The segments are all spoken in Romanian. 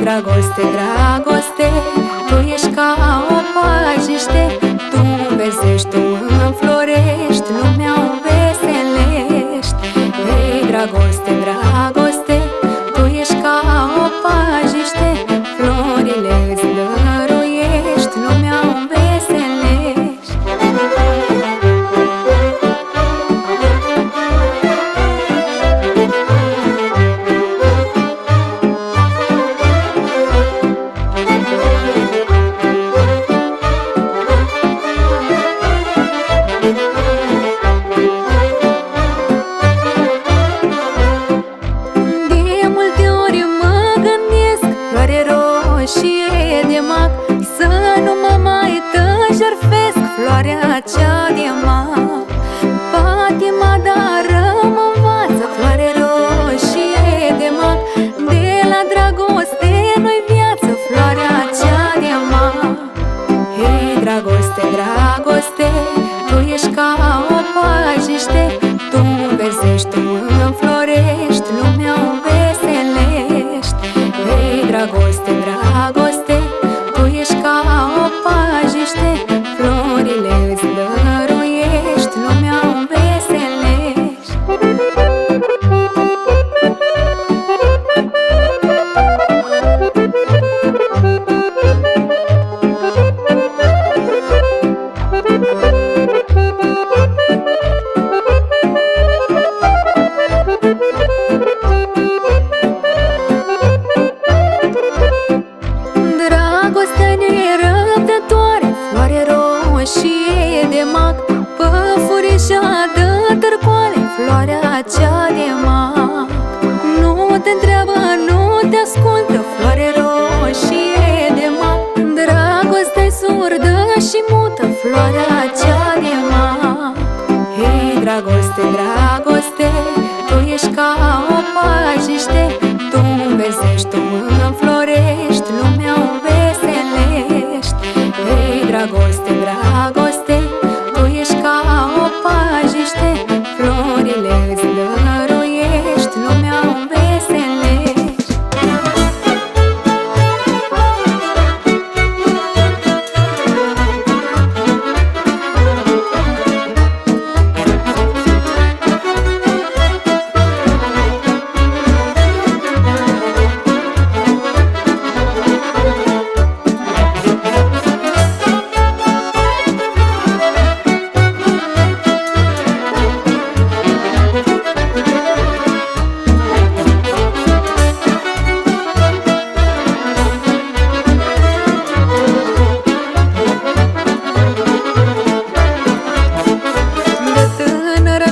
Dragoste, dragoste, tu ești ca o pajiște, tu înverzești, tu înflorești, lumea o veselești. Hei, dragoste, dragoste, tu ești ca o pajiște, florile îți dăruiești, lumea o veselești. De mac, să nu mă mai tânjerfesc, floarea cea de mac. Patima dară mă învață, floare roșie de mac. De la dragoste nu-i viață, floarea cea de mac. Hei, dragoste, dragoste, tu ești ca o pajiște, tu înverzești, tu înflorești, lumea o veselești. Hei, dragoste, dragoste, tu ești ca o pajiște, florile îți dăruiești, lumea o veselești. Dragostea nerăbdătoare, floare roșie de mac, păfurișa dă târcoale, floarea cea de mac. Nu te întreabă, nu te ascultă, floare roșie de mac. Dragostea-i surdă și mută, floarea cea de mac. Hei, dragoste, dragoste, tu ești ca o pajiște, tu înverzești, tu înflorești, lumea o veselești. Hei, dragoste, dragoste, tu ești ca o pajiște, florile îți dăruiești, lumea o veselești.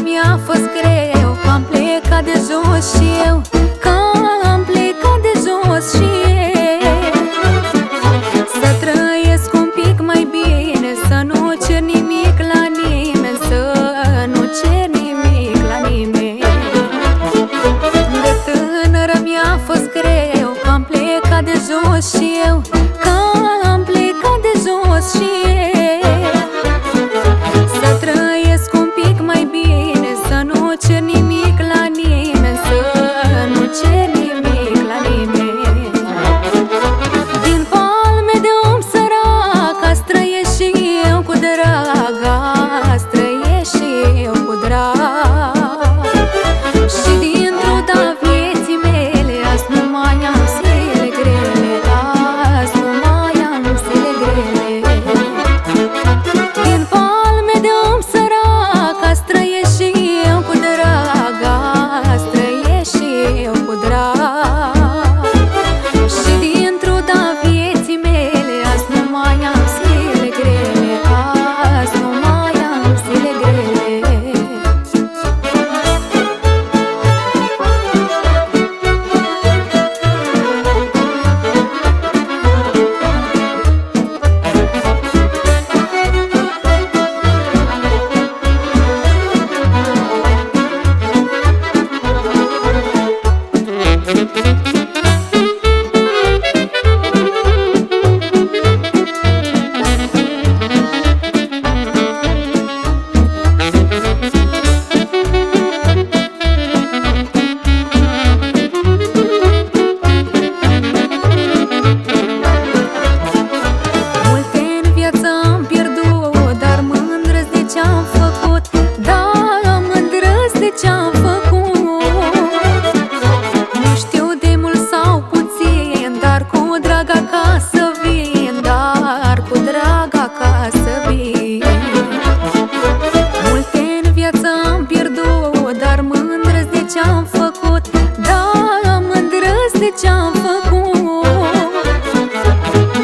Mi-a fost greu, că am plecat de jos și eu, că am plecat de jos și eu. Să trăiesc un pic mai bine, să nu cer nimic la nimeni, să nu cer nimic la nimeni. De tânără mi-a fost greu, că am plecat de jos și eu, că am plecat de jos și eu. Să trăiesc un pic mai bine, să nu cer nimic la nimeni, să nu cer nimic la nimeni. Din palme de om sărac, azi trăiesc și eu cu drag, azi trăiesc și eu cu drag. Și dintr-o da vieții mele, azi nu mai am zile grele, azi nu mai am zile grele.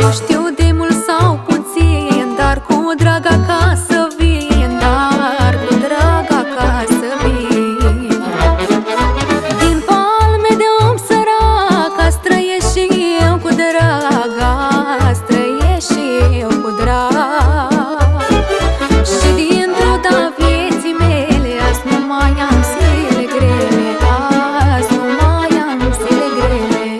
Nu știu de mult sau puțin, dar cu drag acasă vin, dar cu drag acasă vin. Din palme de om sărac, azi trăiesc și eu cu drag, azi trăiesc și eu cu drag. Și dintr-o da vieții mele, azi nu mai am zile grele, azi nu mai am zile grele.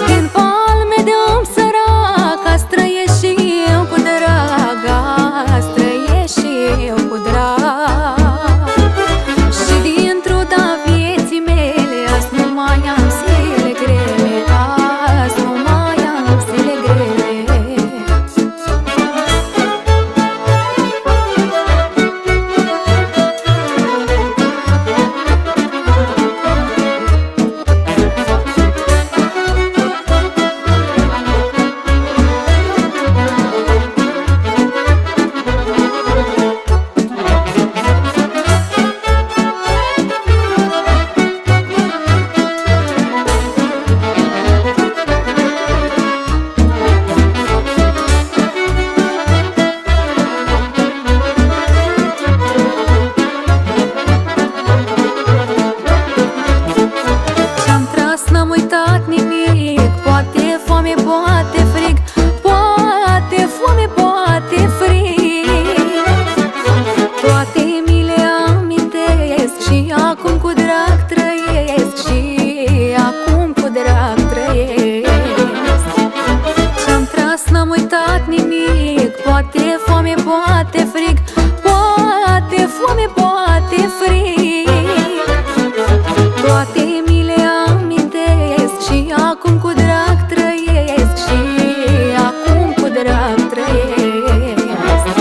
Din palme de om sărac, azi trăiesc și eu cu drag, azi trăiesc și eu cu drag. Și dintr-o da vieții mele, azi nu mai am zile grele, azi nu mai am zile grele. N-am uitat nimic, poate foame, poate frig, poate foame, poate frig. Toate mi le amintesc și acum cu drag trăiesc, și acum cu drag trăiesc. Ce-am tras n-am uitat nimic, poate foame, poate frig, poate foame, poate frig. Toate mi le amintesc și acum cu drag trăiesc, și acum cu drag trăiesc.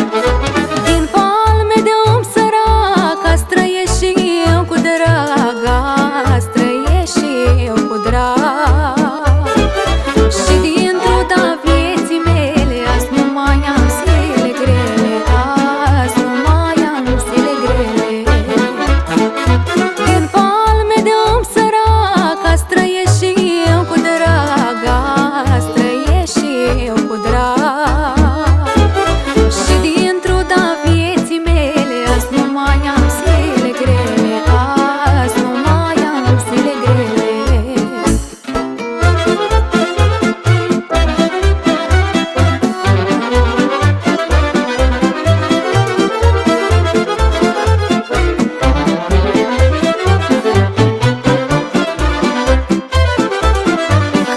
Din palme de om sărac, azi trăiesc și eu cu drag, azi trăiesc și eu cu drag. Și dintr-o da vieții mele, azi nu mai am zile grele, azi nu mai am zile grele. Din palme de om sărac, azi trăiesc și eu cu drag, azi trăiesc și eu cu drag. Și dintr-o da vieții mele, azi nu mai am zile grele, azi nu mai am zile grele.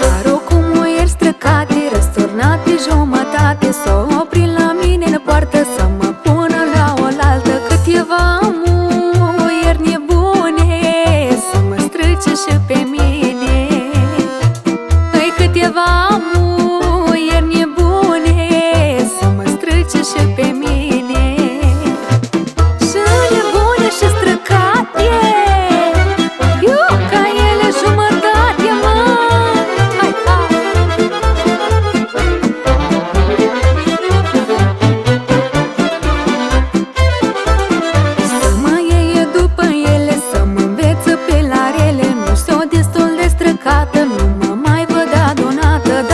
Carul cu muieri străcate, răsturnate jumătate, s-o opri la mine în poartă să mă pună la oaltă. Câteva muieri nebune să mă strâce și pe mine. Păi câteva muieri nebune să mă strâce și pe mine. Și nebune și străcate, eu ca ele jumătate, mă. Hai, hai. Să mă iei după ele, să mă înveță pe la rele, nu s-o destul de străcată, nu mă mai văd adunată.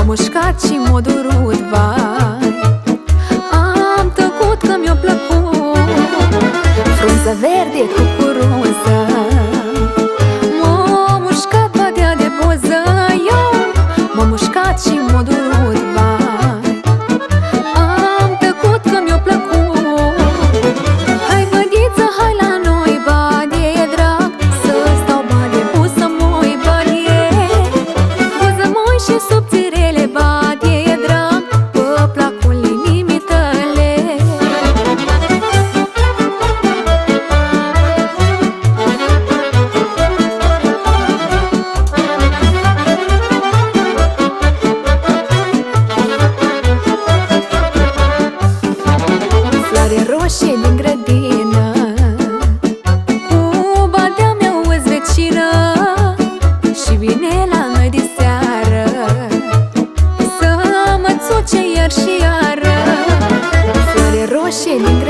mușcat și m-a durut, vai. Am tăcut că mi-a plăcut frunză verde cu curunză. M-a mușcat badea de buză, m-a mușcat și m-a durut, vai. Am tăcut că mi-a plăcut. Hai bădiță, hai la noi, bade e drag, să-ți dau bade, buză moi, bade, buză moi și subțirele, bade e drag, pe placul inimii tale. Floare roșie din grădină, cu badea mea o-ți vecină, și vine la noi de seară să mă țuce iar și iară. Floare roșie din grădină,